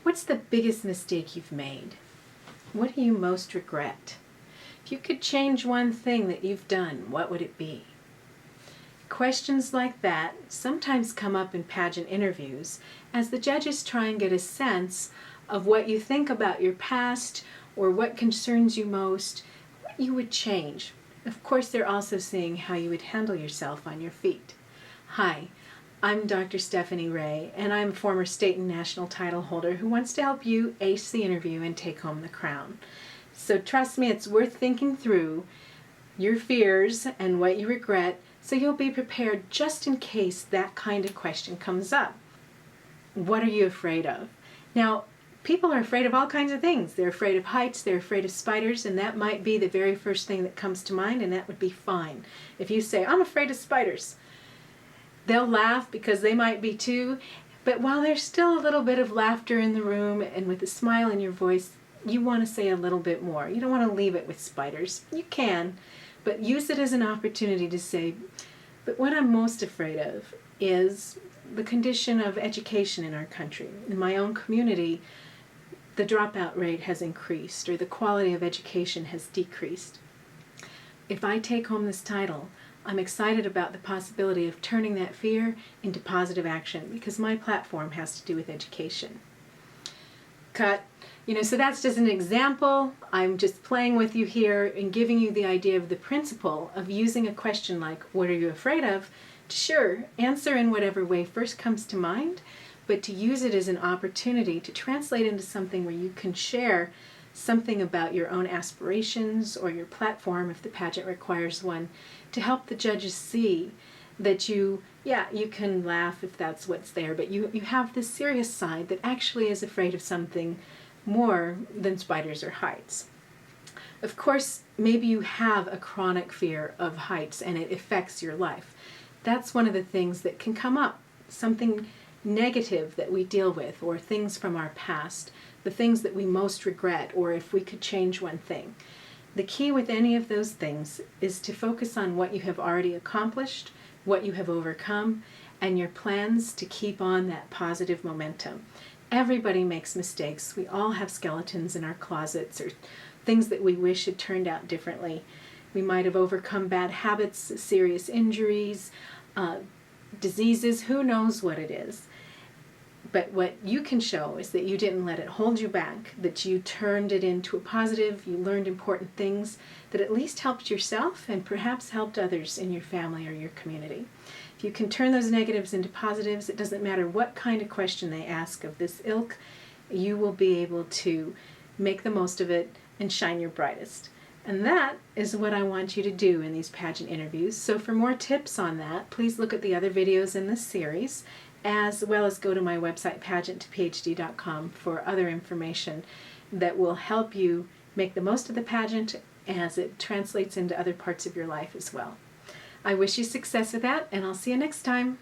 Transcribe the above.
What's the biggest mistake you've made? What do you most regret? If you could change one thing that you've done, what would it be? Questions like that sometimes come up in pageant interviews as the judges try and get a sense of what you think about your past or what concerns you most, what you would change. Of course, they're also seeing how you would handle yourself on your feet. Hi, I'm Dr. Stephanie Ray, and I'm a former state and national title holder who wants to help you ace the interview and take home the crown. So trust me, it's worth thinking through your fears and what you regret so you'll be prepared just in case that kind of question comes up. What are you afraid of? Now, people are afraid of all kinds of things. They're afraid of heights, they're afraid of spiders, and that might be the very first thing that comes to mind, and that would be fine. If you say, I'm afraid of spiders, they'll laugh because they might be too, but while there's still a little bit of laughter in the room and with a smile in your voice, you want to say a little bit more. You don't want to leave it with spiders. You can, but use it as an opportunity to say, but what I'm most afraid of is the condition of education in our country. In my own community, the dropout rate has increased, or the quality of education has decreased. If I take home this title, I'm excited about the possibility of turning that fear into positive action because my platform has to do with education. Cut. So that's just an example. I'm just playing with you here and giving you the idea of the principle of using a question like, what are you afraid of? To sure, answer in whatever way first comes to mind, but to use it as an opportunity to translate into something where you can share something about your own aspirations or your platform, if the pageant requires one, to help the judges see that you can laugh if that's what's there, but you have this serious side that actually is afraid of something more than spiders or heights. Of course, maybe you have a chronic fear of heights and it affects your life. That's one of the things that can come up, something negative that we deal with, or things from our past, the things that we most regret, or if we could change one thing. The key with any of those things is to focus on what you have already accomplished, what you have overcome, and your plans to keep on that positive momentum. Everybody makes mistakes. We all have skeletons in our closets or things that we wish had turned out differently. We might have overcome bad habits, serious injuries, diseases, who knows what it is. But what you can show is that you didn't let it hold you back, that you turned it into a positive, you learned important things that at least helped yourself and perhaps helped others in your family or your community. If you can turn those negatives into positives, it doesn't matter what kind of question they ask of this ilk, you will be able to make the most of it and shine your brightest. And that is what I want you to do in these pageant interviews. So for more tips on that, please look at the other videos in this series, as well as go to my website, pageant2phd.com, for other information that will help you make the most of the pageant as it translates into other parts of your life as well. I wish you success with that, and I'll see you next time.